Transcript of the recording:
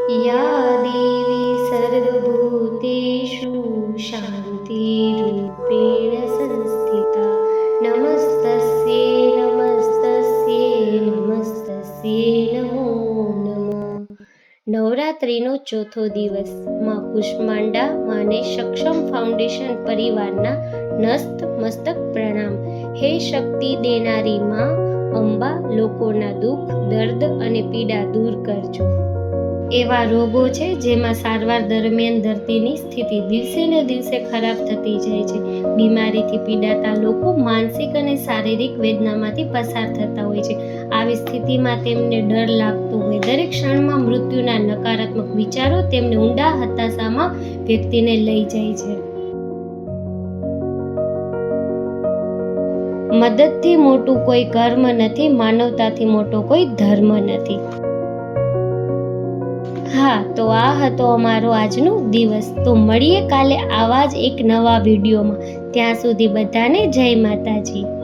या देवी सर्वभूतेषु शान्तिरूपेण संस्थिता नमस्तस्यै नमस्तस्यै नमस्तस्यै नमो नमः। નવરાત્રિનો ચોથો દિવસ માં કુષ્માંડા માને સક્ષમ ફાઉન્ડેશન પરિવારના નતમસ્તક પ્રણામ। હે શક્તિ દેનારી માં અંબા, લોકોના દુઃખ, દર્દ અને પીડા દૂર કરજો। એવા રોગો છે જેમાં સારવાર દરમિયાન દર્દીની સ્થિતિ દિવસે ને દિવસે ખરાબ થતી જાય છે। બીમારીથી પીડાતા લોકો માનસિક અને શારીરિક વેદનામાંથી પસાર થતા હોય છે। આવી સ્થિતિમાં તેમને ડર લાગતો હોય, દરેક ક્ષણમાં મૃત્યુના નકારાત્મક વિચારો તેમને ઊંડા હતાશામાં વ્યક્તિને લઈ જાય છે। મદદથી મોટું કોઈ કર્મ નથી, માનવતાથી મોટો કોઈ ધર્મ નથી। હા, તો આ હતો અમારો આજનો દિવસ। તો મળીએ કાલે આવા જ એક નવા વિડીયોમાં। ત્યાં સુધી બધાને જય માતાજી।